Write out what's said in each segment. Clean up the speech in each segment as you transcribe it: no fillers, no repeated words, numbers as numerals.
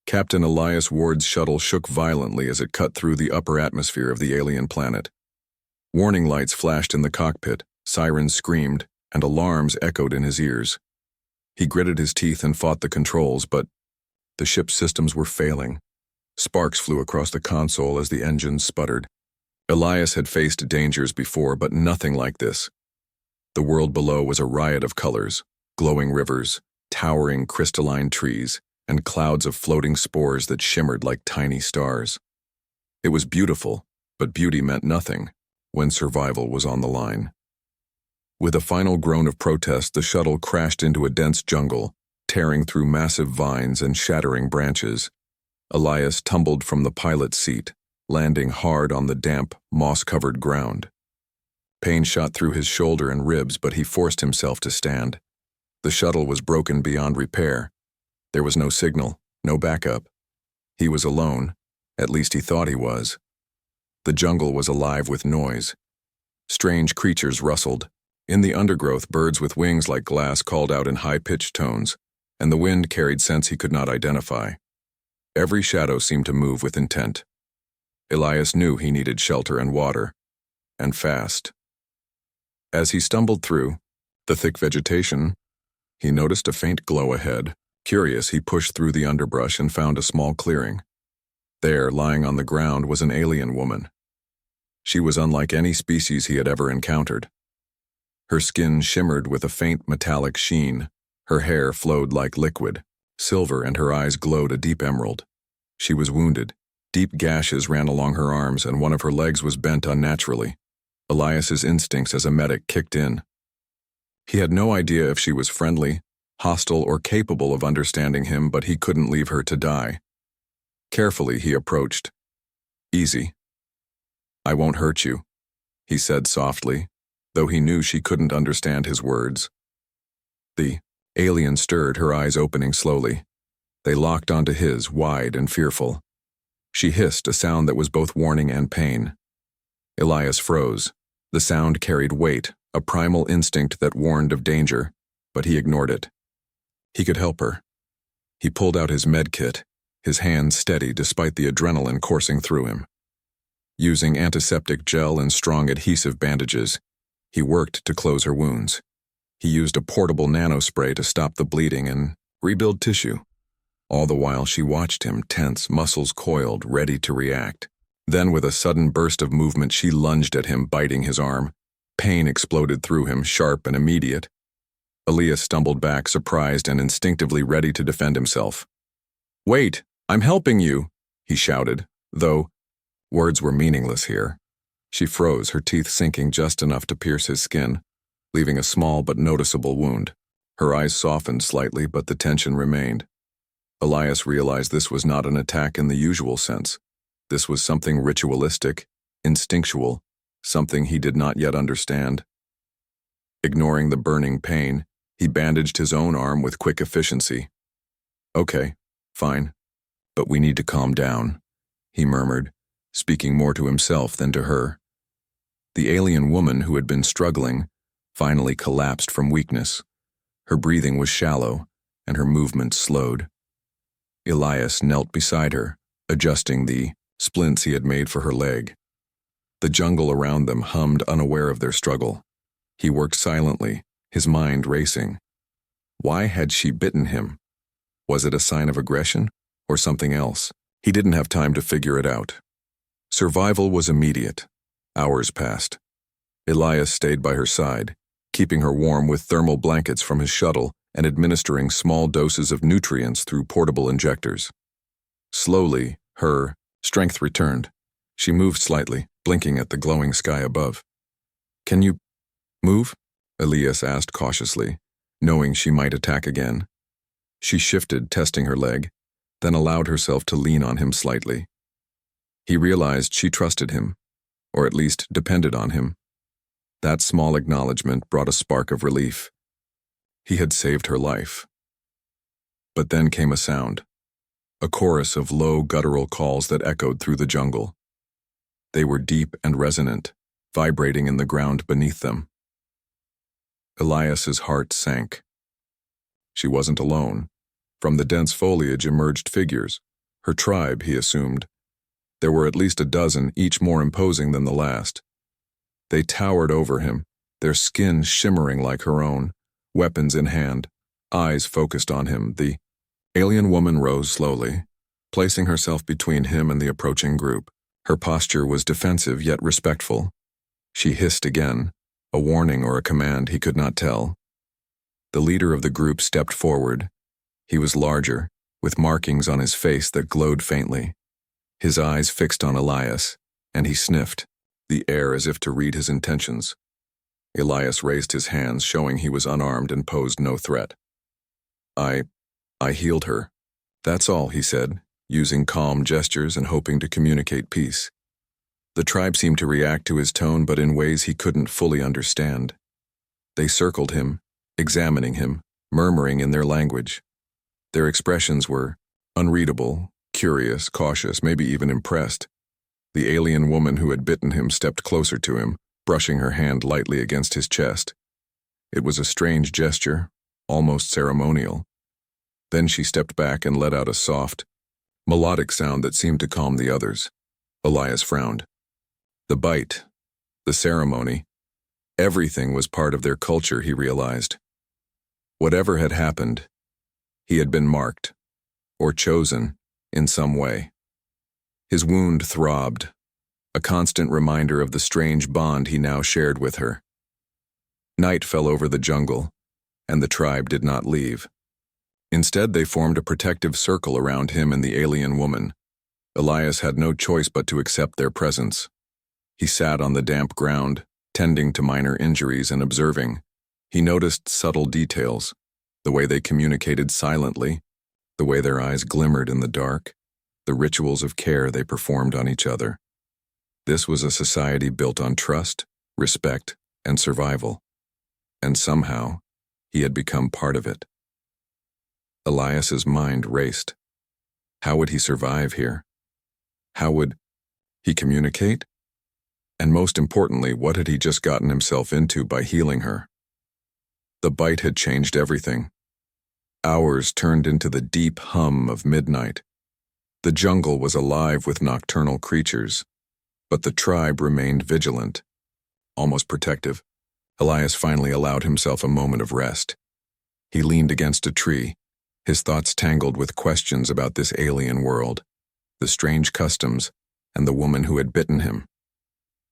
Captain Elias Ward's shuttle shook violently as it cut through the upper atmosphere of the alien planet. Warning lights flashed in the cockpit, sirens screamed, and alarms echoed in his ears. He gritted his teeth and fought the controls, but the ship's systems were failing. Sparks flew across the console as the engines sputtered. Elias had faced dangers before, but nothing like this. The world below was a riot of colors, glowing rivers, towering crystalline trees, and clouds of floating spores that shimmered like tiny stars. It was beautiful, but beauty meant nothing when survival was on the line. With a final groan of protest, the shuttle crashed into a dense jungle, tearing through massive vines and shattering branches. Elias tumbled from the pilot's seat, landing hard on the damp, moss-covered ground. Pain shot through his shoulder and ribs, but he forced himself to stand. The shuttle was broken beyond repair. There was no signal, no backup. He was alone, at least he thought he was. The jungle was alive with noise. Strange creatures rustled. In the undergrowth, birds with wings like glass called out in high-pitched tones, and the wind carried scents he could not identify. Every shadow seemed to move with intent. Elias knew he needed shelter and water, and fast. As he stumbled through the thick vegetation, he noticed a faint glow ahead. Curious, he pushed through the underbrush and found a small clearing. There, lying on the ground, was an alien woman. She was unlike any species he had ever encountered. Her skin shimmered with a faint metallic sheen. Her hair flowed like liquid, silver, and her eyes glowed a deep emerald. She was wounded. Deep gashes ran along her arms, and one of her legs was bent unnaturally. Elias's instincts as a medic kicked in. He had no idea if she was friendly, hostile, or capable of understanding him, but he couldn't leave her to die. Carefully, he approached. "Easy. I won't hurt you," he said softly, though he knew she couldn't understand his words. The alien stirred, her eyes opening slowly. They locked onto his, wide and fearful. She hissed, a sound that was both warning and pain. Elias froze. The sound carried weight, a primal instinct that warned of danger, but he ignored it. He could help her. He pulled out his med kit, his hands steady despite the adrenaline coursing through him. Using antiseptic gel and strong adhesive bandages, he worked to close her wounds. He used a portable nanospray to stop the bleeding and rebuild tissue. All the while she watched him, tense, muscles coiled, ready to react. Then with a sudden burst of movement, she lunged at him, biting his arm. Pain exploded through him, sharp and immediate. Elias stumbled back, surprised and instinctively ready to defend himself. "Wait, I'm helping you," he shouted, though words were meaningless here. She froze, her teeth sinking just enough to pierce his skin, leaving a small but noticeable wound. Her eyes softened slightly, but the tension remained. Elias realized this was not an attack in the usual sense. This was something ritualistic, instinctual, something he did not yet understand. Ignoring the burning pain, he bandaged his own arm with quick efficiency. "Okay, fine, but we need to calm down," he murmured, speaking more to himself than to her. The alien woman, who had been struggling, finally collapsed from weakness. Her breathing was shallow, and her movements slowed. Elias knelt beside her, adjusting the splints he had made for her leg. The jungle around them hummed, unaware of their struggle. He worked silently, his mind racing. Why had she bitten him? Was it a sign of aggression, or something else? He didn't have time to figure it out. Survival was immediate. Hours passed. Elias stayed by her side, keeping her warm with thermal blankets from his shuttle and administering small doses of nutrients through portable injectors. Slowly, her strength returned. She moved slightly, blinking at the glowing sky above. "Can you move?" Elias asked cautiously, knowing she might attack again. She shifted, testing her leg, then allowed herself to lean on him slightly. He realized she trusted him, or at least depended on him. That small acknowledgement brought a spark of relief. He had saved her life. But then came a sound, a chorus of low guttural calls that echoed through the jungle. They were deep and resonant, vibrating in the ground beneath them. Elias's heart sank. She wasn't alone. From the dense foliage emerged figures, Her tribe, he assumed. There were at least a dozen, each more imposing than the last. They towered over him, their skin shimmering like her own, weapons in hand, eyes focused on him. The alien woman rose slowly, placing herself between him and the approaching group. Her posture was defensive yet respectful. She hissed again, a warning or a command he could not tell. The leader of the group stepped forward. He was larger, with markings on his face that glowed faintly. His eyes fixed on Elias, and he sniffed, the air as if to read his intentions. Elias raised his hands, showing he was unarmed and posed no threat. I healed her. That's all, he said, using calm gestures and hoping to communicate peace. The tribe seemed to react to his tone, but in ways he couldn't fully understand. They circled him, examining him, murmuring in their language. Their expressions were unreadable, curious, cautious, maybe even impressed. The alien woman who had bitten him stepped closer to him, brushing her hand lightly against his chest. It was a strange gesture, almost ceremonial. Then she stepped back and let out a soft, melodic sound that seemed to calm the others. Elias frowned. The bite, the ceremony, everything was part of their culture, he realized. Whatever had happened, he had been marked, or chosen, in some way. His wound throbbed, a constant reminder of the strange bond he now shared with her. Night fell over the jungle, and the tribe did not leave. Instead, they formed a protective circle around him and the alien woman. Elias had no choice but to accept their presence. He sat on the damp ground, tending to minor injuries and observing. He noticed subtle details, the way they communicated silently, the way their eyes glimmered in the dark, the rituals of care they performed on each other. This was a society built on trust, respect, and survival. And somehow, he had become part of it. Elias's mind raced. How would he survive here? How would he communicate? And most importantly, what had he just gotten himself into by healing her? The bite had changed everything. Hours turned into the deep hum of midnight. The jungle was alive with nocturnal creatures, but the tribe remained vigilant, almost protective. Elias finally allowed himself a moment of rest. He leaned against a tree, his thoughts tangled with questions about this alien world, the strange customs, and the woman who had bitten him.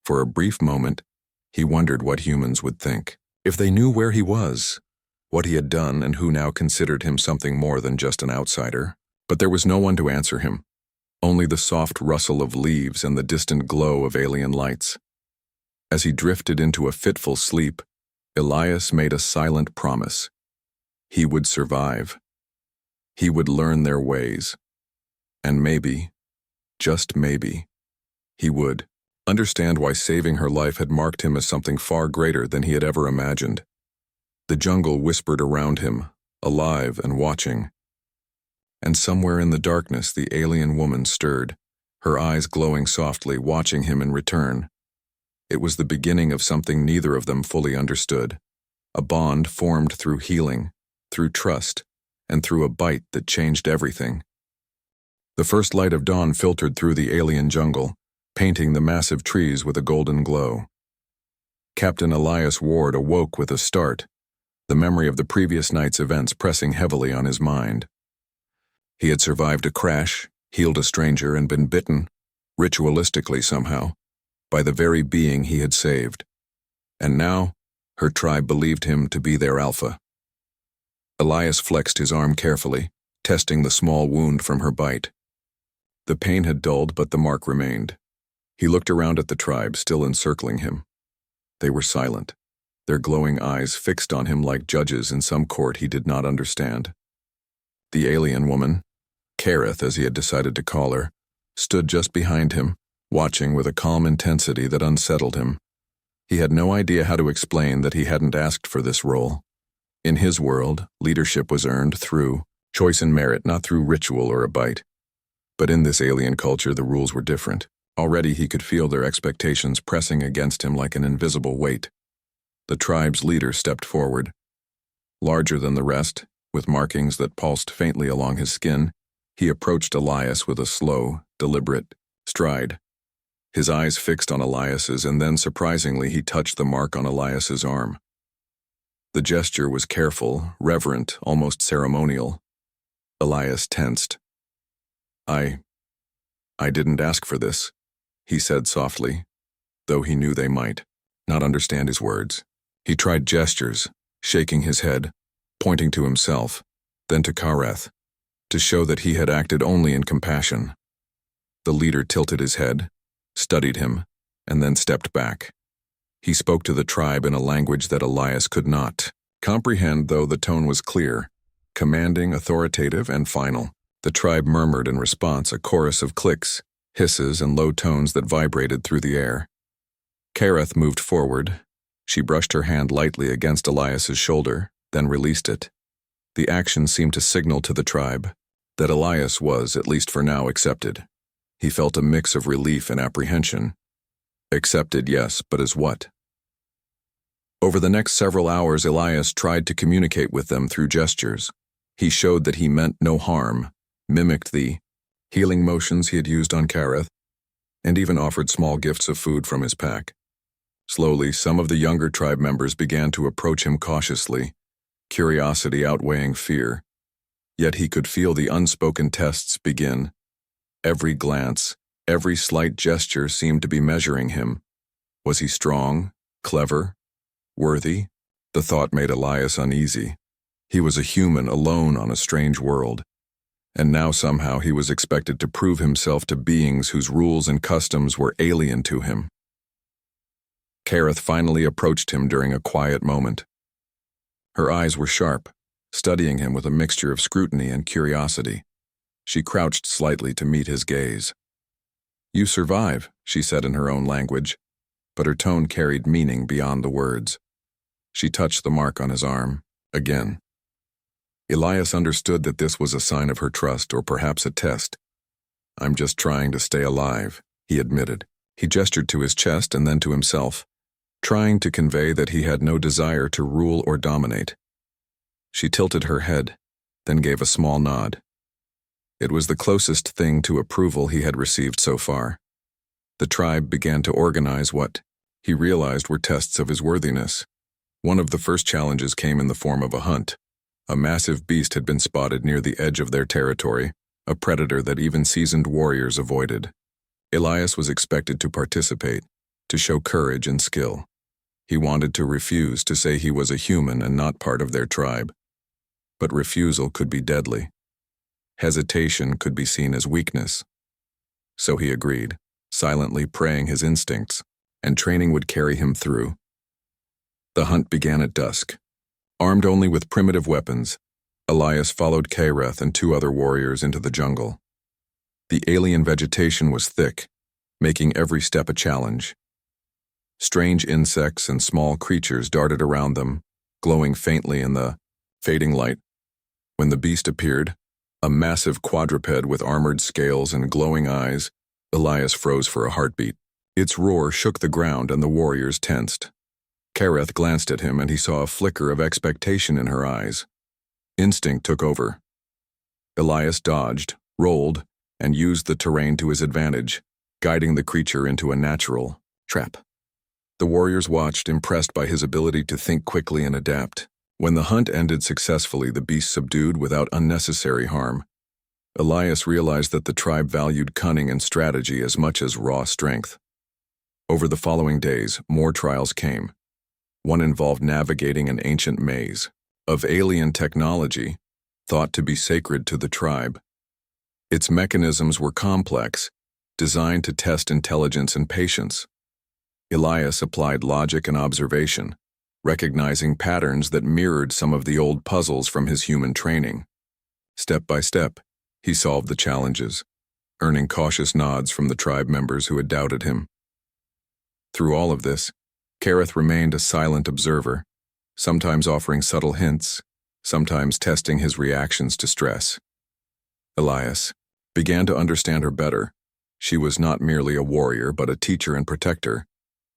For a brief moment, he wondered what humans would think. If they knew where he was, what he had done, and who now considered him something more than just an outsider. But there was no one to answer him, only the soft rustle of leaves and the distant glow of alien lights. As he drifted into a fitful sleep, Elias made a silent promise. He would survive. He would learn their ways. And maybe, just maybe, he would understand why saving her life had marked him as something far greater than he had ever imagined. The jungle whispered around him, alive and watching. And somewhere in the darkness the alien woman stirred, her eyes glowing softly, watching him in return. It was the beginning of something neither of them fully understood, a bond formed through healing, through trust, and through a bite that changed everything. The first light of dawn filtered through the alien jungle, painting the massive trees with a golden glow. Captain Elias Ward awoke with a start, the memory of the previous night's events pressing heavily on his mind. He had survived a crash, healed a stranger, and been bitten, ritualistically somehow, by the very being he had saved. And now, her tribe believed him to be their alpha. Elias flexed his arm carefully, testing the small wound from her bite. The pain had dulled, but the mark remained. He looked around at the tribe, still encircling him. They were silent, their glowing eyes fixed on him like judges in some court he did not understand. The alien woman, Kareth as he had decided to call her, stood just behind him, watching with a calm intensity that unsettled him. He had no idea how to explain that he hadn't asked for this role. In his world, leadership was earned through choice and merit, not through ritual or a bite. But in this alien culture, the rules were different. Already he could feel their expectations pressing against him like an invisible weight. The tribe's leader stepped forward. Larger than the rest, with markings that pulsed faintly along his skin, He approached Elias with a slow, deliberate stride. His eyes fixed on Elias's, and then, surprisingly, he touched the mark on Elias's arm. The gesture was careful, reverent, almost ceremonial. Elias tensed. I didn't ask for this," he said softly, though he knew they might not understand his words. He tried gestures, shaking his head, pointing to himself, then to Kareth, to show that he had acted only in compassion. The leader tilted his head, studied him, and then stepped back. He spoke to the tribe in a language that Elias could not comprehend, though the tone was clear, commanding, authoritative, and final. The tribe murmured in response, a chorus of clicks, hisses, and low tones that vibrated through the air. Kareth moved forward. She brushed her hand lightly against Elias's shoulder, then released it. The action seemed to signal to the tribe that Elias was, at least for now, accepted. He felt a mix of relief and apprehension. Accepted, yes, but as what? Over the next several hours, Elias tried to communicate with them through gestures. He showed that he meant no harm, mimicked the healing motions he had used on Kareth, and even offered small gifts of food from his pack. Slowly, some of the younger tribe members began to approach him cautiously, curiosity outweighing fear. Yet he could feel the unspoken tests begin. Every glance, every slight gesture seemed to be measuring him. Was he strong, clever, worthy? The thought made Elias uneasy. He was a human alone on a strange world, and now somehow he was expected to prove himself to beings whose rules and customs were alien to him. Kareth finally approached him during a quiet moment. Her eyes were sharp, studying him with a mixture of scrutiny and curiosity. She crouched slightly to meet his gaze. "You survive," she said in her own language, but her tone carried meaning beyond the words. She touched the mark on his arm, again. Elias understood that this was a sign of her trust, or perhaps a test. "I'm just trying to stay alive," he admitted. He gestured to his chest and then to himself, trying to convey that he had no desire to rule or dominate. She tilted her head, then gave a small nod. It was the closest thing to approval he had received so far. The tribe began to organize what he realized were tests of his worthiness. One of the first challenges came in the form of a hunt. A massive beast had been spotted near the edge of their territory, a predator that even seasoned warriors avoided. Elias was expected to participate, to show courage and skill. He wanted to refuse, to say he was a human and not part of their tribe. But refusal could be deadly. Hesitation could be seen as weakness. So he agreed, silently praying his instincts, and training would carry him through. The hunt began at dusk. Armed only with primitive weapons, Elias followed Kareth and two other warriors into the jungle. The alien vegetation was thick, making every step a challenge. Strange insects and small creatures darted around them, glowing faintly in the fading light. When the beast appeared, a massive quadruped with armored scales and glowing eyes, Elias froze for a heartbeat. Its roar shook the ground and the warriors tensed. Kareth glanced at him and he saw a flicker of expectation in her eyes. Instinct took over. Elias dodged, rolled, and used the terrain to his advantage, guiding the creature into a natural trap. The warriors watched, impressed by his ability to think quickly and adapt. When the hunt ended successfully, the beast subdued without unnecessary harm. Elias realized that the tribe valued cunning and strategy as much as raw strength. Over the following days, more trials came. One involved navigating an ancient maze of alien technology, thought to be sacred to the tribe. Its mechanisms were complex, designed to test intelligence and patience. Elias applied logic and observation, recognizing patterns that mirrored some of the old puzzles from his human training. Step by step, he solved the challenges, earning cautious nods from the tribe members who had doubted him. Through all of this, Kareth remained a silent observer, sometimes offering subtle hints, sometimes testing his reactions to stress. Elias began to understand her better. She was not merely a warrior, but a teacher and protector,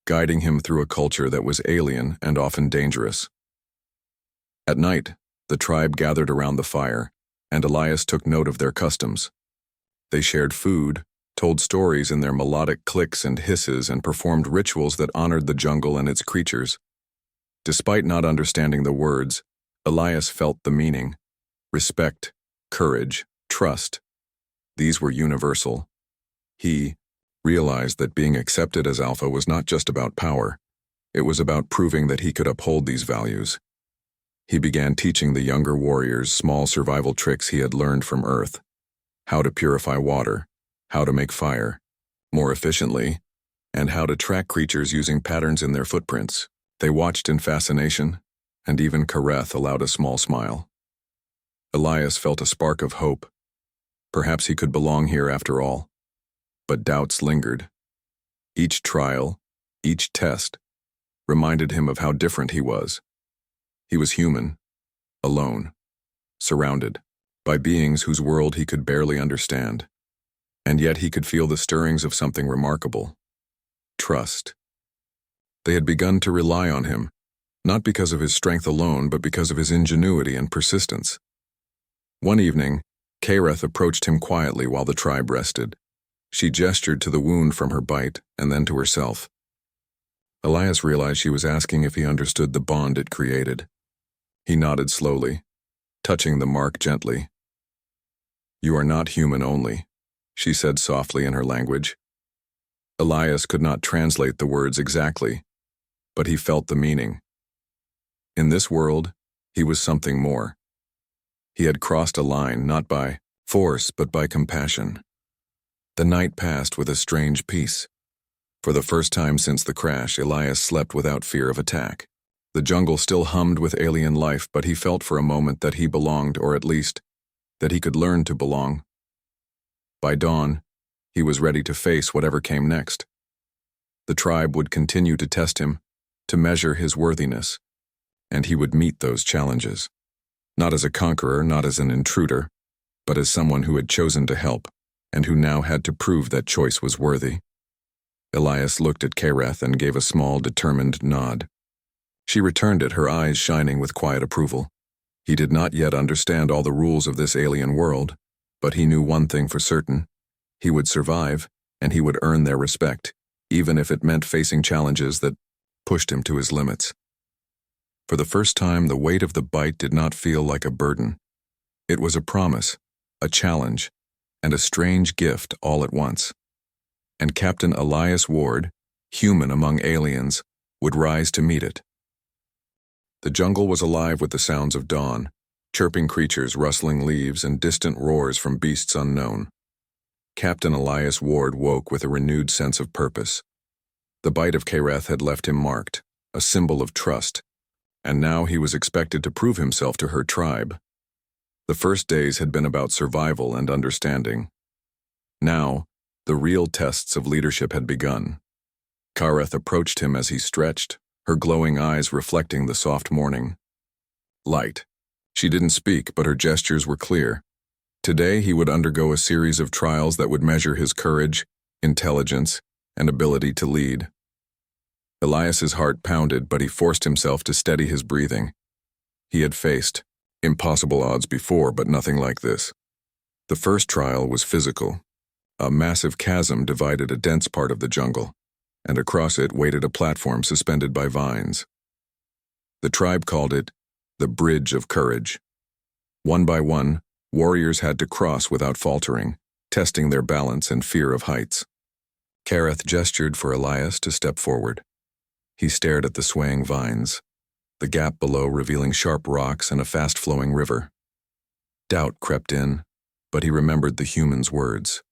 guiding him through a culture that was alien and often dangerous. At night, the tribe gathered around the fire, and Elias took note of their customs. They shared food, told stories in their melodic clicks and hisses, and performed rituals that honored the jungle and its creatures. Despite not understanding the words, Elias felt the meaning. Respect, courage, trust. These were universal. He realized that being accepted as Alpha was not just about power. It was about proving that he could uphold these values. He began teaching the younger warriors small survival tricks he had learned from Earth. How to purify water, how to make fire more efficiently, and how to track creatures using patterns in their footprints. They watched in fascination, and even Kareth allowed a small smile. Elias felt a spark of hope. Perhaps he could belong here after all. But doubts lingered. Each trial, each test, reminded him of how different he was. He was human, alone, surrounded by beings whose world he could barely understand. And yet he could feel the stirrings of something remarkable. Trust. They had begun to rely on him, not because of his strength alone, but because of his ingenuity and persistence. One evening, Kareth approached him quietly while the tribe rested. She gestured to the wound from her bite and then to herself. Elias realized she was asking if he understood the bond it created. He nodded slowly, touching the mark gently. "You are not human only," she said softly in her language. Elias could not translate the words exactly, but he felt the meaning. In this world, he was something more. He had crossed a line not by force but by compassion. The night passed with a strange peace. For the first time since the crash, Elias slept without fear of attack. The jungle still hummed with alien life, but he felt for a moment that he belonged, or at least, that he could learn to belong. By dawn, he was ready to face whatever came next. The tribe would continue to test him, to measure his worthiness, and he would meet those challenges. Not as a conqueror, not as an intruder, but as someone who had chosen to help, and who now had to prove that choice was worthy. Elias looked at Kareth and gave a small, determined nod. She returned it, her eyes shining with quiet approval. He did not yet understand all the rules of this alien world, but he knew one thing for certain. He would survive, and he would earn their respect, even if it meant facing challenges that pushed him to his limits. For the first time, the weight of the bite did not feel like a burden. It was a promise, a challenge, and a strange gift all at once. And Captain Elias Ward, human among aliens, would rise to meet it. The jungle was alive with the sounds of dawn, chirping creatures, rustling leaves, and distant roars from beasts unknown. Captain Elias Ward woke with a renewed sense of purpose. The bite of Kareth had left him marked, a symbol of trust, and now he was expected to prove himself to her tribe. The first days had been about survival and understanding. Now, the real tests of leadership had begun. Kareth approached him as he stretched, her glowing eyes reflecting the soft morning light. She didn't speak, but her gestures were clear. Today he would undergo a series of trials that would measure his courage, intelligence, and ability to lead. Elias's heart pounded, but he forced himself to steady his breathing. He had faced impossible odds before, but nothing like this. The first trial was physical. A massive chasm divided a dense part of the jungle, and across it waited a platform suspended by vines. The tribe called it the Bridge of Courage. One by one, warriors had to cross without faltering, testing their balance and fear of heights. Kareth gestured for Elias to step forward. He stared at the swaying vines, the gap below revealing sharp rocks and a fast-flowing river. Doubt crept in, but he remembered the human's words.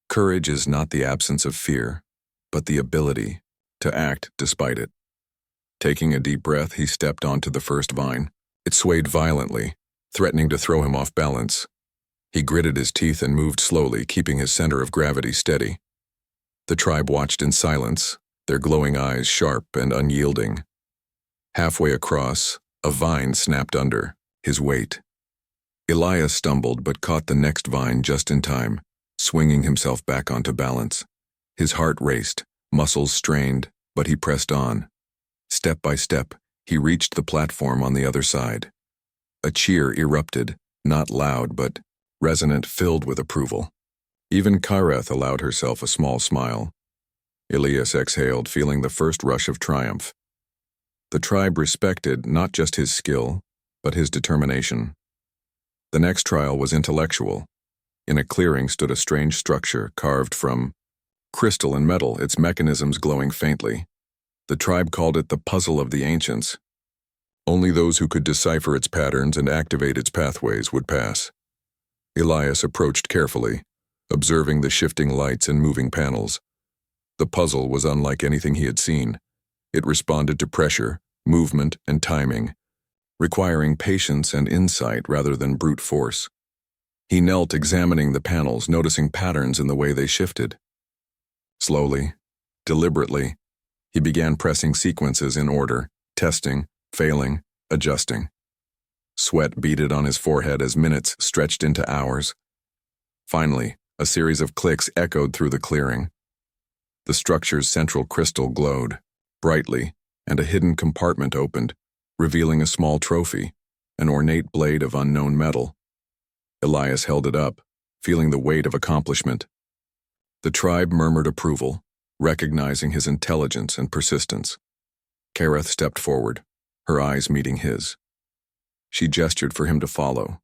Courage is not the absence of fear, but the ability to act despite it. Taking a deep breath, he stepped onto the first vine. It swayed violently, threatening to throw him off balance. He gritted his teeth and moved slowly, keeping his center of gravity steady. The tribe watched in silence, their glowing eyes sharp and unyielding. Halfway across, a vine snapped under his weight. Elias stumbled but caught the next vine just in time, swinging himself back onto balance. His heart raced, muscles strained, but he pressed on. Step by step, he reached the platform on the other side. A cheer erupted, Not loud, but resonant, filled with approval. Even Kyreth allowed herself a small smile. Elias exhaled, feeling the first rush of triumph. The tribe respected not just his skill, but his determination. The next trial was intellectual. In a clearing stood a strange structure carved from crystal and metal, its mechanisms glowing faintly. The tribe called it the puzzle of the ancients. Only those who could decipher its patterns and activate its pathways would pass. Elias approached carefully, observing the shifting lights and moving panels. The puzzle was unlike anything he had seen. It responded to pressure, movement, and timing, requiring patience and insight rather than brute force. He knelt, examining the panels, noticing patterns in the way they shifted. Slowly, deliberately, he began pressing sequences in order, testing, failing, adjusting. Sweat beaded on his forehead as minutes stretched into hours. Finally, a series of clicks echoed through the clearing. The structure's central crystal glowed brightly, and a hidden compartment opened, revealing a small trophy, an ornate blade of unknown metal. Elias held it up, feeling the weight of accomplishment. The tribe murmured approval, recognizing his intelligence and persistence. Kyreth stepped forward, her eyes meeting his. She gestured for him to follow.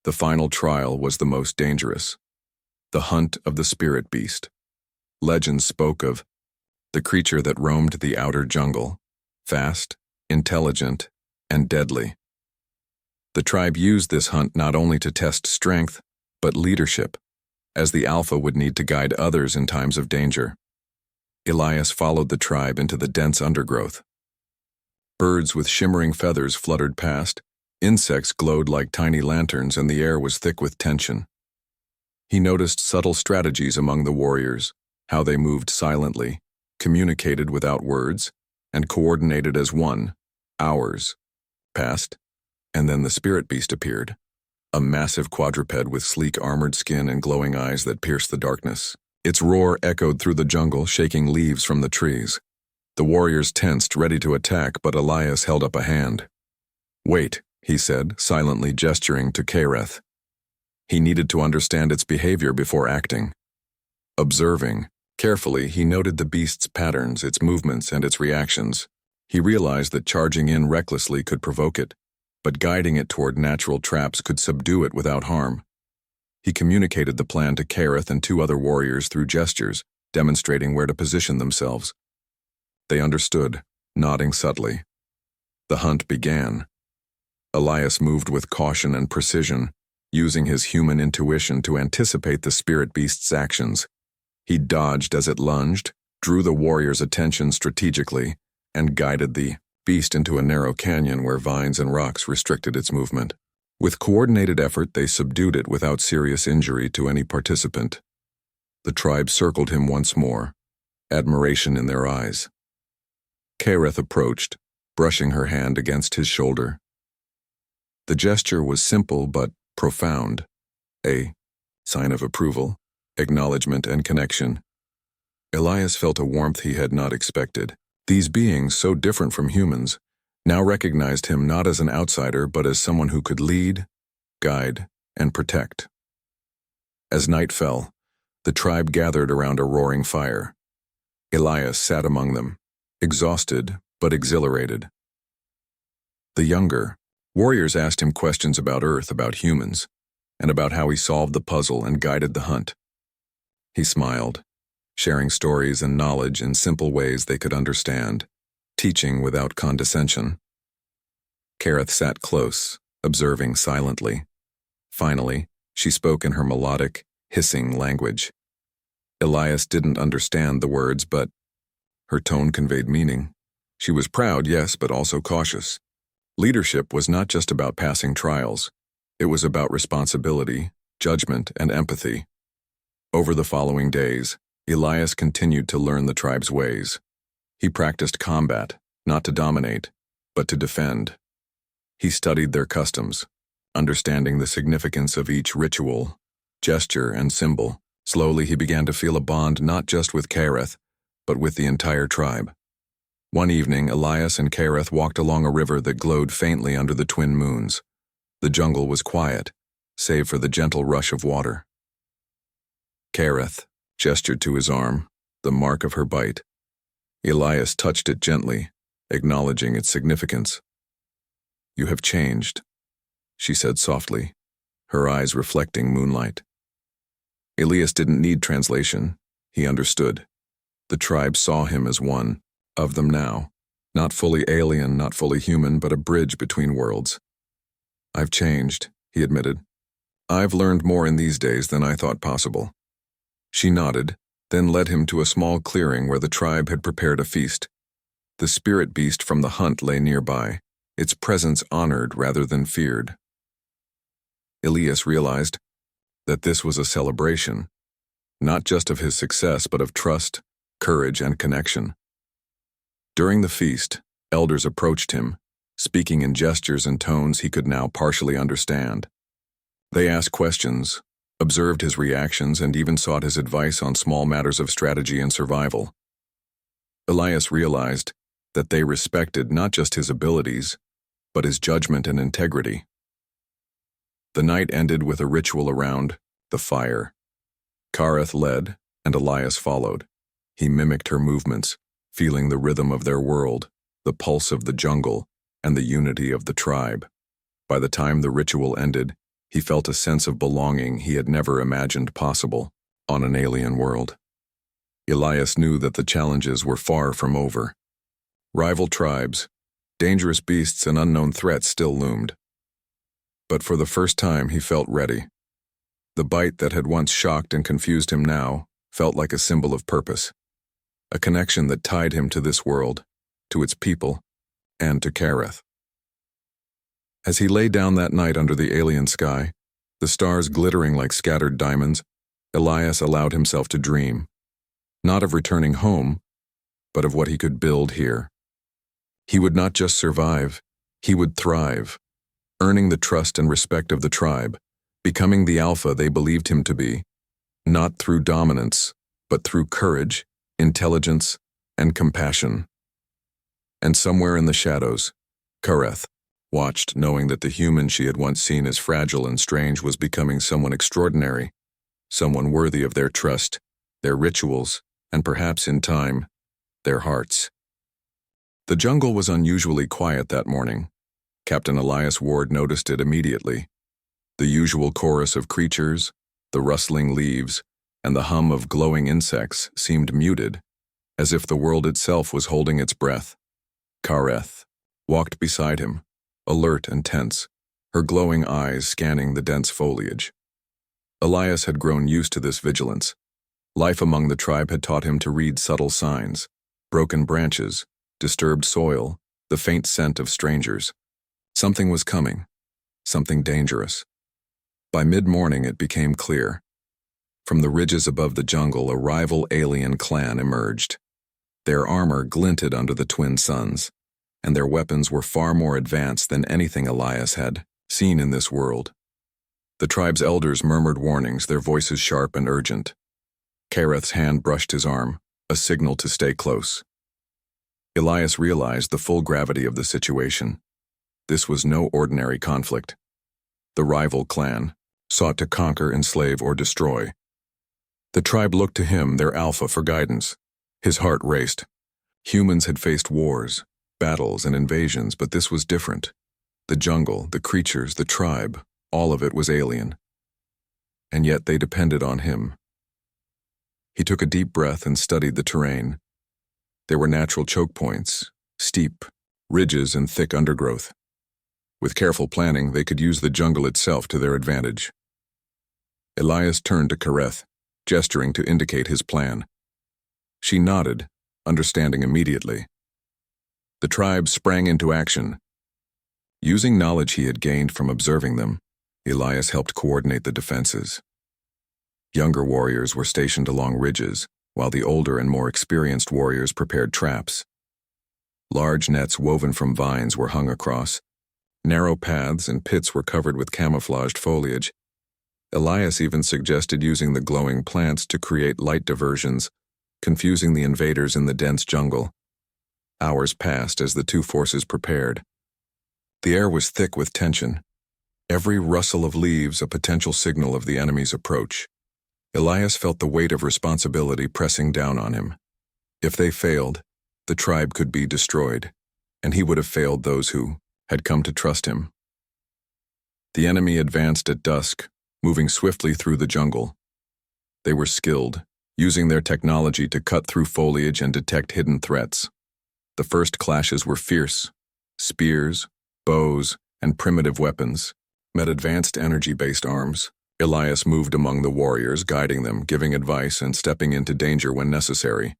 The final trial was the most dangerous. The hunt of the spirit beast. Legends spoke of the creature that roamed the outer jungle, fast, intelligent, and deadly. The tribe used this hunt not only to test strength, but leadership, as the alpha would need to guide others in times of danger. Elias followed the tribe into the dense undergrowth. Birds with shimmering feathers fluttered past, insects glowed like tiny lanterns, and the air was thick with tension. He noticed subtle strategies among the warriors, how they moved silently, communicated without words, and coordinated as one. Hours passed, and then the spirit beast appeared, a massive quadruped with sleek armored skin and glowing eyes that pierced the darkness. Its roar echoed through the jungle, shaking leaves from the trees. The warriors tensed, ready to attack, but Elias held up a hand. "Wait," he said, silently gesturing to Kyreth. He needed to understand its behavior before acting. Observing carefully, he noted the beast's patterns, its movements, and its reactions. He realized that charging in recklessly could provoke it, but guiding it toward natural traps could subdue it without harm. He communicated the plan to Kyreth and two other warriors through gestures, demonstrating where to position themselves. They understood, nodding subtly. The hunt began. Elias moved with caution and precision, using his human intuition to anticipate the spirit beast's actions. He dodged as it lunged, drew the warrior's attention strategically, and guided the beast into a narrow canyon where vines and rocks restricted its movement. With coordinated effort, they subdued it without serious injury to any participant. The tribe circled him once more, admiration in their eyes. Kyreth approached, brushing her hand against his shoulder. The gesture was simple but profound, a sign of approval, acknowledgement, and connection. Elias felt a warmth he had not expected. These beings, so different from humans, now recognized him not as an outsider but as someone who could lead, guide, and protect. As night fell, the tribe gathered around a roaring fire. Elias sat among them, exhausted but exhilarated. The younger warriors asked him questions about Earth, about humans, and about how he solved the puzzle and guided the hunt. He smiled, sharing stories and knowledge in simple ways they could understand, teaching without condescension. Kyreth sat close, observing silently. Finally, she spoke in her melodic, hissing language. Elias didn't understand the words, but her tone conveyed meaning. She was proud, yes, but also cautious. Leadership was not just about passing trials. It was about responsibility, judgment, and empathy. Over the following days, Elias continued to learn the tribe's ways. He practiced combat, not to dominate, but to defend. He studied their customs, understanding the significance of each ritual, gesture, and symbol. Slowly he began to feel a bond not just with Kyreth, but with the entire tribe. One evening, Elias and Kyreth walked along a river that glowed faintly under the twin moons. The jungle was quiet, save for the gentle rush of water. Kareth gestured to his arm, the mark of her bite. Elias touched it gently, acknowledging its significance. "You have changed," she said softly, her eyes reflecting moonlight. Elias didn't need translation. He understood. The tribe saw him as one of them now, not fully alien, not fully human, but a bridge between worlds. "I've changed," he admitted. "I've learned more in these days than I thought possible." She nodded, then led him to a small clearing where the tribe had prepared a feast. The spirit beast from the hunt lay nearby, its presence honored rather than feared. Elias realized that this was a celebration, not just of his success but of trust, courage, and connection. During the feast, elders approached him, speaking in gestures and tones he could now partially understand. They asked questions, observed his reactions, and even sought his advice on small matters of strategy and survival. Elias realized that they respected not just his abilities, but his judgment and integrity. The night ended with a ritual around the fire. Kareth led, and Elias followed. He mimicked her movements, feeling the rhythm of their world, the pulse of the jungle, and the unity of the tribe. By the time the ritual ended, he felt a sense of belonging he had never imagined possible on an alien world. Elias knew that the challenges were far from over. Rival tribes, dangerous beasts, and unknown threats still loomed. But for the first time he felt ready. The bite that had once shocked and confused him now felt like a symbol of purpose, a connection that tied him to this world, to its people, and to Kareth. As he lay down that night under the alien sky, the stars glittering like scattered diamonds, Elias allowed himself to dream, not of returning home, but of what he could build here. He would not just survive, he would thrive, earning the trust and respect of the tribe, becoming the alpha they believed him to be, not through dominance, but through courage, intelligence, and compassion. And somewhere in the shadows, Kareth watched, knowing that the human she had once seen as fragile and strange was becoming someone extraordinary, someone worthy of their trust, their rituals, and perhaps in time, their hearts. The jungle was unusually quiet that morning. Captain Elias Ward noticed it immediately. The usual chorus of creatures, the rustling leaves, and the hum of glowing insects seemed muted, as if the world itself was holding its breath. Kareth walked beside him, alert and tense, her glowing eyes scanning the dense foliage. Elias had grown used to this vigilance. Life among the tribe had taught him to read subtle signs, broken branches, disturbed soil, the faint scent of strangers. Something was coming, something dangerous. By mid-morning it became clear. From the ridges above the jungle, a rival alien clan emerged. Their armor glinted under the twin suns, and their weapons were far more advanced than anything Elias had seen in this world. The tribe's elders murmured warnings, their voices sharp and urgent. Kareth's hand brushed his arm, a signal to stay close. Elias realized the full gravity of the situation. This was no ordinary conflict. The rival clan sought to conquer, enslave, or destroy. The tribe looked to him, their alpha, for guidance. His heart raced. Humans had faced wars, battles, and invasions, but this was different. The jungle, the creatures, the tribe, all of it was alien. And yet they depended on him. He took a deep breath and studied the terrain. There were natural choke points, steep ridges, and thick undergrowth. With careful planning, they could use the jungle itself to their advantage. Elias turned to Kareth, gesturing to indicate his plan. She nodded, understanding immediately. The tribe sprang into action. Using knowledge he had gained from observing them, Elias helped coordinate the defenses. Younger warriors were stationed along ridges, while the older and more experienced warriors prepared traps. Large nets woven from vines were hung across. Narrow paths and pits were covered with camouflaged foliage. Elias even suggested using the glowing plants to create light diversions, confusing the invaders in the dense jungle. Hours passed as the two forces prepared. The air was thick with tension. every rustle of leaves a potential signal of the enemy's approach. Elias felt the weight of responsibility pressing down on him. If they failed, the tribe could be destroyed, and he would have failed those who had come to trust him. The enemy advanced at dusk, moving swiftly through the jungle. They were skilled, using their technology to cut through foliage and detect hidden threats. The first clashes were fierce. Spears, bows, and primitive weapons met advanced energy-based arms. Elias moved among the warriors, guiding them, giving advice, and stepping into danger when necessary.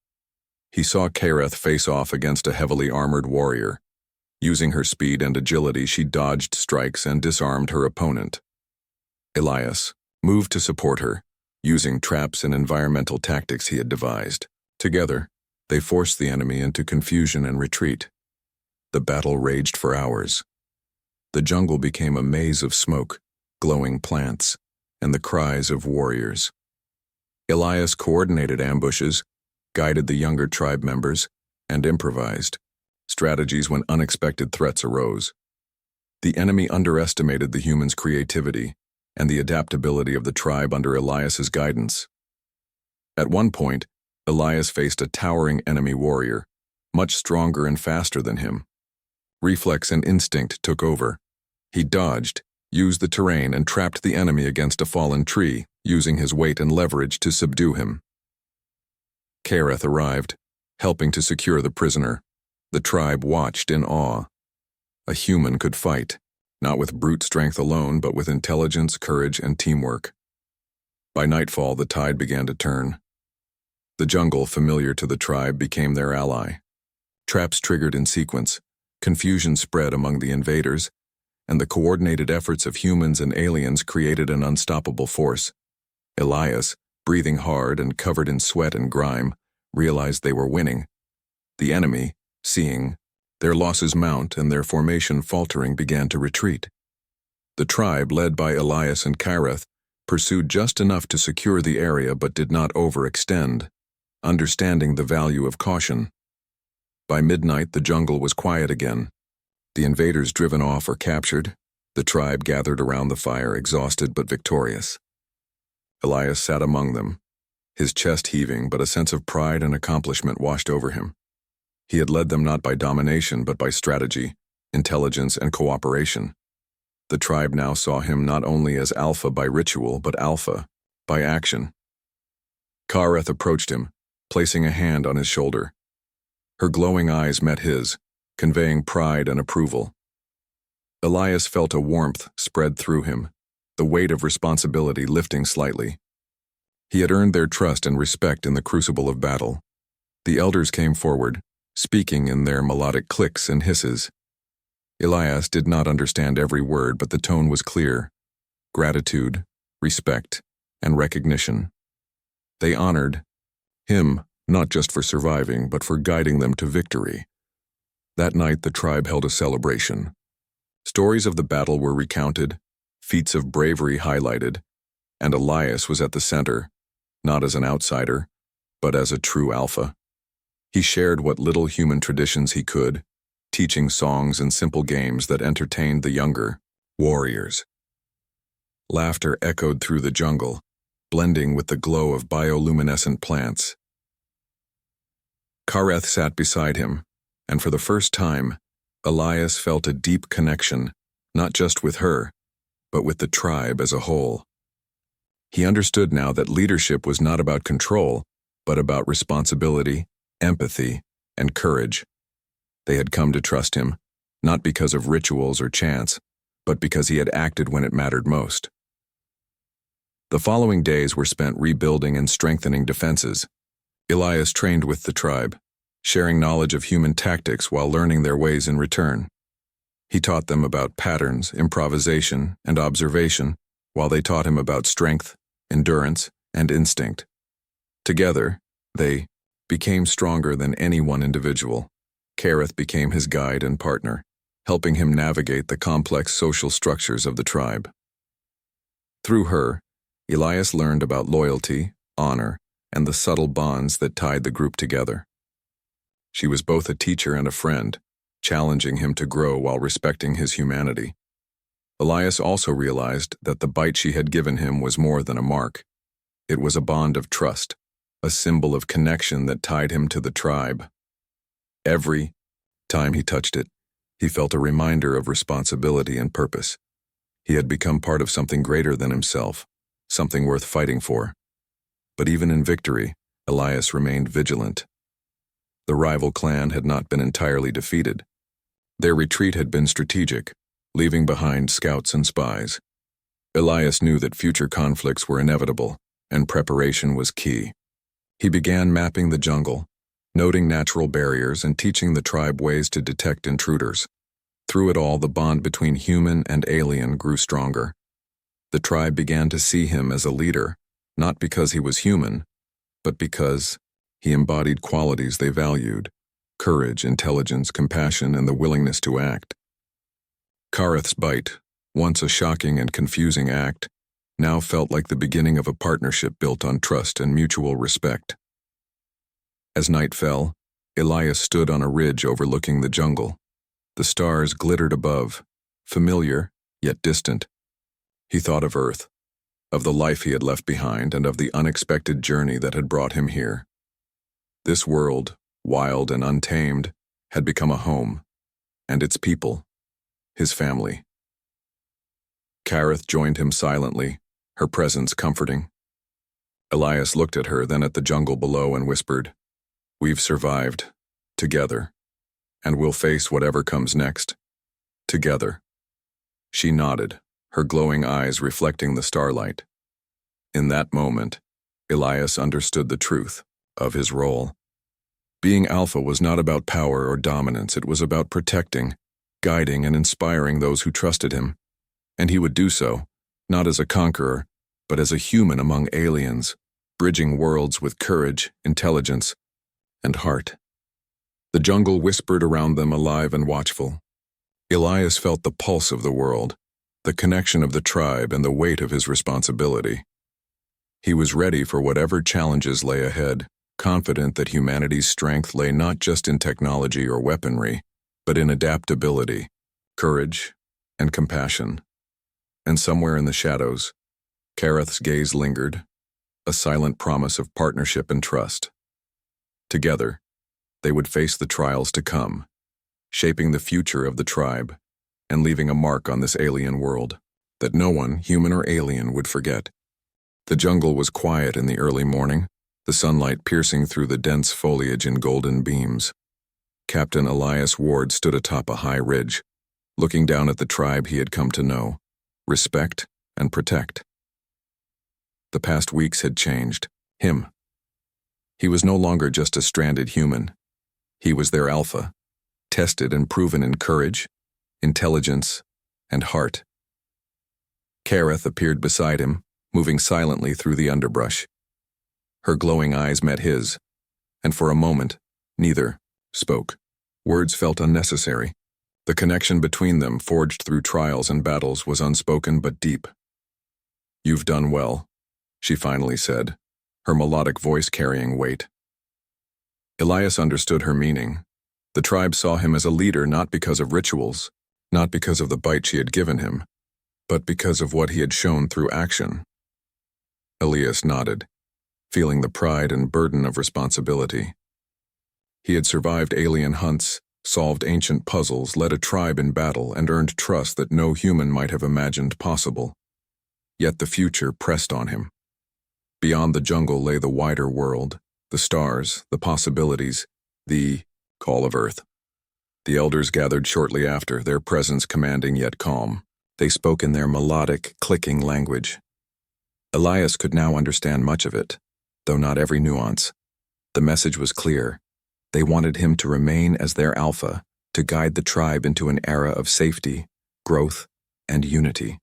He saw Kareth face off against a heavily armored warrior. Using her speed and agility, she dodged strikes and disarmed her opponent. Elias moved to support her, using traps and environmental tactics he had devised. Together, they forced the enemy into confusion and retreat. The battle raged for hours. The jungle became a maze of smoke, glowing plants, and the cries of warriors. Elias coordinated ambushes, guided the younger tribe members, and improvised strategies when unexpected threats arose. The enemy underestimated the humans' creativity and the adaptability of the tribe under Elias's guidance. At one point, Elias faced a towering enemy warrior, much stronger and faster than him. Reflex and instinct took over. He dodged, used the terrain, and trapped the enemy against a fallen tree, using his weight and leverage to subdue him. Kareth arrived, helping to secure the prisoner. The tribe watched in awe. A human could fight, not with brute strength alone, but with intelligence, courage, and teamwork. By nightfall, the tide began to turn. The jungle, familiar to the tribe, became their ally. Traps triggered in sequence, confusion spread among the invaders, and the coordinated efforts of humans and aliens created an unstoppable force. Elias, breathing hard and covered in sweat and grime, realized they were winning. The enemy, seeing their losses mount and their formation faltering, began to retreat. The tribe, led by Elias and Kareth, pursued just enough to secure the area but did not overextend, understanding the value of caution. By midnight, the jungle was quiet again. The invaders driven off or captured, the tribe gathered around the fire, exhausted but victorious. Elias sat among them, his chest heaving, but a sense of pride and accomplishment washed over him. He had led them not by domination but by strategy, intelligence, and cooperation. The tribe now saw him not only as alpha by ritual, but alpha by action. Kareth approached him, placing a hand on his shoulder. Her glowing eyes met his, conveying pride and approval. Elias felt a warmth spread through him, the weight of responsibility lifting slightly. He had earned their trust and respect in the crucible of battle. The elders came forward, speaking in their melodic clicks and hisses. Elias did not understand every word, but the tone was clear: gratitude, respect, and recognition. They honored him not just for surviving, but for guiding them to victory. That night, the tribe held a celebration. Stories of the battle were recounted, feats of bravery highlighted, and Elias was at the center, not as an outsider, but as a true alpha. He shared what little human traditions he could, teaching songs and simple games that entertained the younger warriors. Laughter echoed through the jungle, blending with the glow of bioluminescent plants. Kareth sat beside him, and for the first time, Elias felt a deep connection, not just with her, but with the tribe as a whole. He understood now that leadership was not about control, but about responsibility, empathy, and courage. They had come to trust him, not because of rituals or chants, but because he had acted when it mattered most. The following days were spent rebuilding and strengthening defenses. Elias trained with the tribe, sharing knowledge of human tactics while learning their ways in return. He taught them about patterns, improvisation, and observation, while they taught him about strength, endurance, and instinct. Together, they became stronger than any one individual. Kareth became his guide and partner, helping him navigate the complex social structures of the tribe. Through her, Elias learned about loyalty, honor, and the subtle bonds that tied the group together. She was both a teacher and a friend, challenging him to grow while respecting his humanity. Elias also realized that the bite she had given him was more than a mark. It was a bond of trust, a symbol of connection that tied him to the tribe. Every time he touched it, he felt a reminder of responsibility and purpose. He had become part of something greater than himself, something worth fighting for. But even in victory, Elias remained vigilant. The rival clan had not been entirely defeated. Their retreat had been strategic, leaving behind scouts and spies. Elias knew that future conflicts were inevitable, and preparation was key. He began mapping the jungle, noting natural barriers and teaching the tribe ways to detect intruders. Through it all, the bond between human and alien grew stronger. The tribe began to see him as a leader, not because he was human, but because he embodied qualities they valued: courage, intelligence, compassion, and the willingness to act. Kareth's bite, once a shocking and confusing act, now felt like the beginning of a partnership built on trust and mutual respect. As night fell, Elias stood on a ridge overlooking the jungle. The stars glittered above, familiar yet distant. He thought of Earth, of the life he had left behind, and of the unexpected journey that had brought him here. This world, wild and untamed, had become a home, and its people, his family. Kareth joined him silently, her presence comforting. Elias looked at her, then at the jungle below, and whispered, "We've survived, together, and we'll face whatever comes next, together." She nodded, her glowing eyes reflecting the starlight. In that moment, Elias understood the truth of his role. Being Alpha was not about power or dominance. It was about protecting, guiding, and inspiring those who trusted him. And he would do so, not as a conqueror, but as a human among aliens, bridging worlds with courage, intelligence, and heart. The jungle whispered around them, alive and watchful. Elias felt the pulse of the world, the connection of the tribe, and the weight of his responsibility. He was ready for whatever challenges lay ahead, confident that humanity's strength lay not just in technology or weaponry, but in adaptability, courage, and compassion. And somewhere in the shadows, Kareth's gaze lingered, a silent promise of partnership and trust. Together, they would face the trials to come, shaping the future of the tribe, and leaving a mark on this alien world that no one, human or alien, would forget. The jungle was quiet in the early morning, the sunlight piercing through the dense foliage in golden beams. Captain Elias Ward stood atop a high ridge, looking down at the tribe he had come to know, respect, and protect. The past weeks had changed him. He was no longer just a stranded human. He was their alpha, tested and proven in courage, intelligence, and heart. Kareth appeared beside him, moving silently through the underbrush. Her glowing eyes met his, and for a moment, neither spoke. Words felt unnecessary. The connection between them, forged through trials and battles, was unspoken but deep. "You've done well," she finally said, her melodic voice carrying weight. Elias understood her meaning. The tribe saw him as a leader not because of rituals, not because of the bite she had given him, but because of what he had shown through action. Elias nodded, feeling the pride and burden of responsibility. He had survived alien hunts, solved ancient puzzles, led a tribe in battle, and earned trust that no human might have imagined possible. Yet the future pressed on him. Beyond the jungle lay the wider world, the stars, the possibilities, the call of Earth. The elders gathered shortly after, their presence commanding yet calm. They spoke in their melodic, clicking language. Elias could now understand much of it, though not every nuance. The message was clear. They wanted him to remain as their alpha, to guide the tribe into an era of safety, growth, and unity.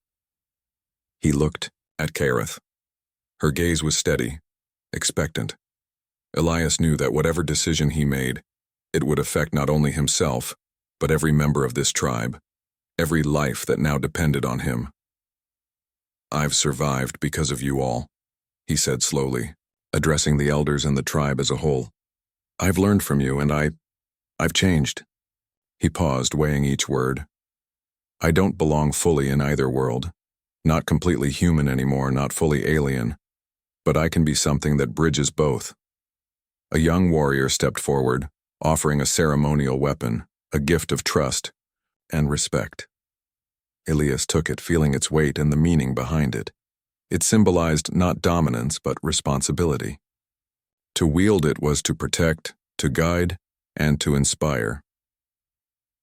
He looked at Kareth. Her gaze was steady, expectant. Elias knew that whatever decision he made, it would affect not only himself, but every member of this tribe, every life that now depended on him. "I've survived because of you all," he said slowly, addressing the elders and the tribe as a whole. "I've learned from you, and I've changed." He paused, weighing each word. I don't belong fully in either world. Not completely human anymore, not fully alien. But I can be something that bridges both. A young warrior stepped forward, offering a ceremonial weapon, a gift of trust and respect. Elias took it, feeling its weight and the meaning behind it. It symbolized not dominance, but responsibility. To wield it was to protect, to guide, and to inspire.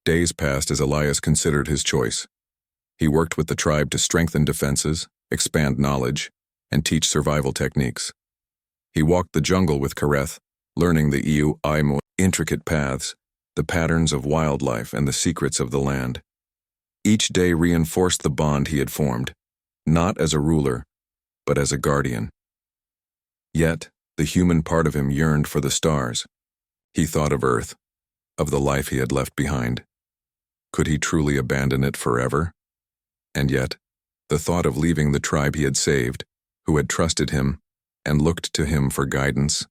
Days passed as Elias considered his choice. He worked with the tribe to strengthen defenses, expand knowledge, and teach survival techniques. He walked the jungle with Kareth, learning the intricate paths, the patterns of wildlife, and the secrets of the land. Each day reinforced the bond he had formed, not as a ruler, but as a guardian. Yet, the human part of him yearned for the stars. He thought of Earth, of the life he had left behind. Could he truly abandon it forever? And yet, the thought of leaving the tribe he had saved, who had trusted him and looked to him for guidance,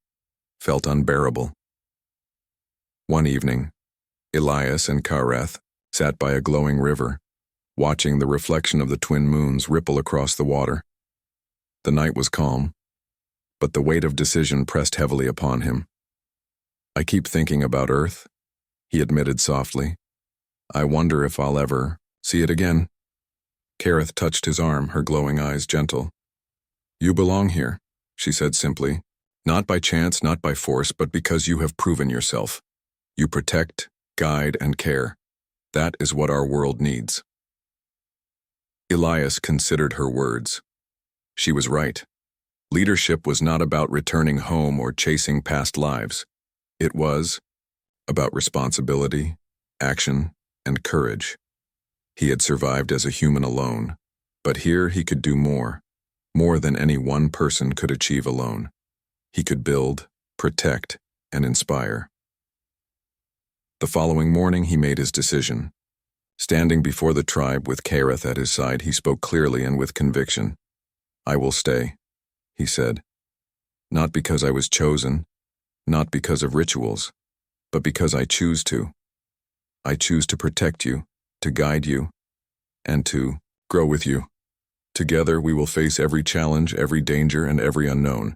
felt unbearable. One evening, Elias and Kareth sat by a glowing river, watching the reflection of the twin moons ripple across the water. The night was calm, but the weight of decision pressed heavily upon him. I keep thinking about Earth, he admitted softly. I wonder if I'll ever see it again. Kareth touched his arm, her glowing eyes gentle. You belong here, she said simply. Not by chance, not by force, but because you have proven yourself. You protect, guide, and care. That is what our world needs. Elias considered her words. She was right. Leadership was not about returning home or chasing past lives. It was about responsibility, action, and courage. He had survived as a human alone, but here he could do more than any one person could achieve alone. He could build, protect, and inspire. The following morning he made his decision. Standing before the tribe with Kareth at his side, he spoke clearly and with conviction. I will stay, he said. Not because I was chosen, not because of rituals, but because I choose to. I choose to protect you, to guide you, and to grow with you. Together we will face every challenge, every danger, and every unknown.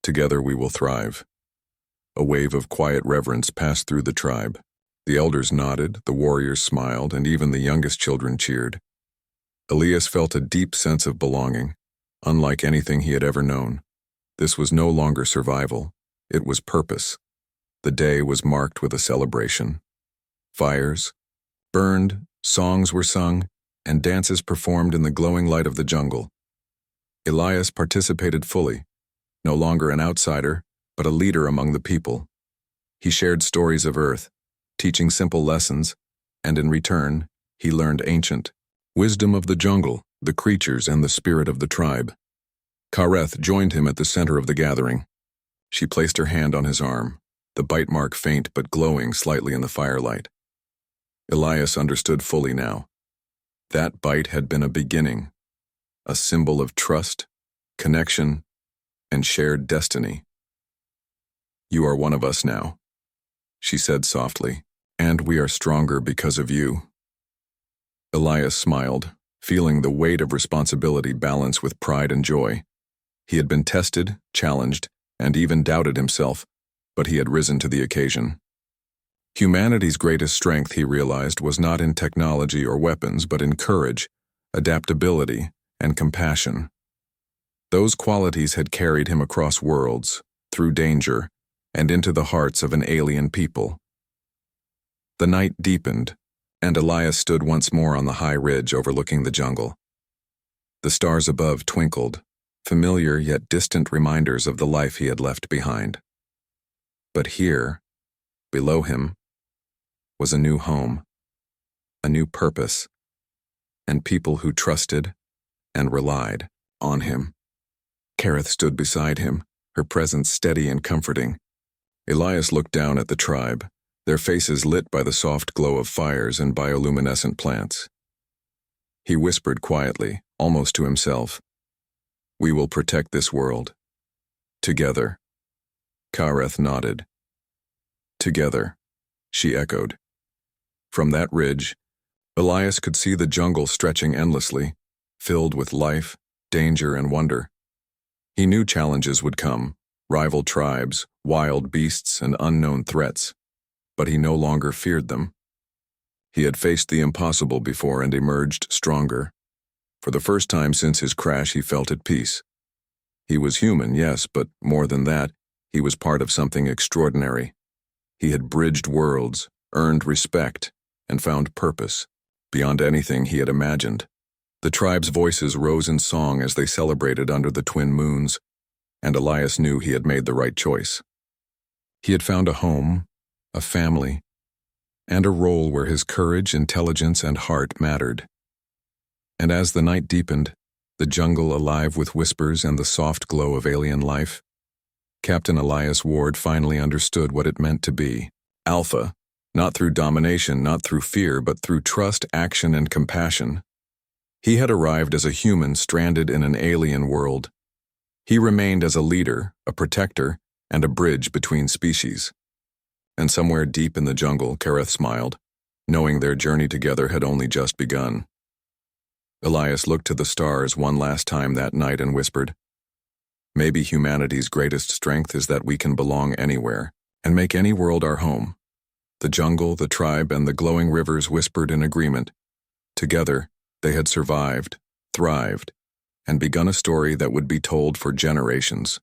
Together we will thrive. A wave of quiet reverence passed through the tribe. The elders nodded, the warriors smiled, and even the youngest children cheered. Elias felt a deep sense of belonging, unlike anything he had ever known. This was no longer survival, it was purpose. The day was marked with a celebration. Fires burned, songs were sung, and dances performed in the glowing light of the jungle. Elias participated fully, no longer an outsider, but a leader among the people. He shared stories of Earth, teaching simple lessons, and in return, he learned ancient wisdom of the jungle, the creatures, and the spirit of the tribe. Kareth joined him at the center of the gathering. She placed her hand on his arm, the bite mark faint but glowing slightly in the firelight. Elias understood fully now. That bite had been a beginning, a symbol of trust, connection, and shared destiny. You are one of us now, she said softly, and we are stronger because of you. Elias smiled, feeling the weight of responsibility balance with pride and joy. He had been tested, challenged, and even doubted himself, but he had risen to the occasion. Humanity's greatest strength, he realized, was not in technology or weapons, but in courage, adaptability, and compassion. Those qualities had carried him across worlds, through danger, and into the hearts of an alien people. The night deepened, and Elias stood once more on the high ridge overlooking the jungle. The stars above twinkled, familiar yet distant reminders of the life he had left behind. But here, below him, was a new home, a new purpose, and people who trusted and relied on him. Kareth stood beside him, her presence steady and comforting. Elias looked down at the tribe, their faces lit by the soft glow of fires and bioluminescent plants. He whispered quietly, almost to himself, "We will protect this world. Together." Kareth nodded. "Together," she echoed. From that ridge, Elias could see the jungle stretching endlessly, filled with life, danger, and wonder. He knew challenges would come, rival tribes, wild beasts, and unknown threats, but he no longer feared them. He had faced the impossible before and emerged stronger. For the first time since his crash, he felt at peace. He was human, yes, but more than that, he was part of something extraordinary. He had bridged worlds, earned respect, and found purpose, beyond anything he had imagined. The tribe's voices rose in song as they celebrated under the twin moons, and Elias knew he had made the right choice. He had found a home, a family, and a role where his courage, intelligence, and heart mattered. And as the night deepened, the jungle alive with whispers and the soft glow of alien life, Captain Elias Ward finally understood what it meant to be Alpha, not through domination, not through fear, but through trust, action, and compassion. He had arrived as a human stranded in an alien world. He remained as a leader, a protector, and a bridge between species. And somewhere deep in the jungle, Kareth smiled, knowing their journey together had only just begun. Elias looked to the stars one last time that night and whispered, "Maybe humanity's greatest strength is that we can belong anywhere and make any world our home." The jungle, the tribe, and the glowing rivers whispered in agreement. Together, they had survived, thrived, and begun a story that would be told for generations.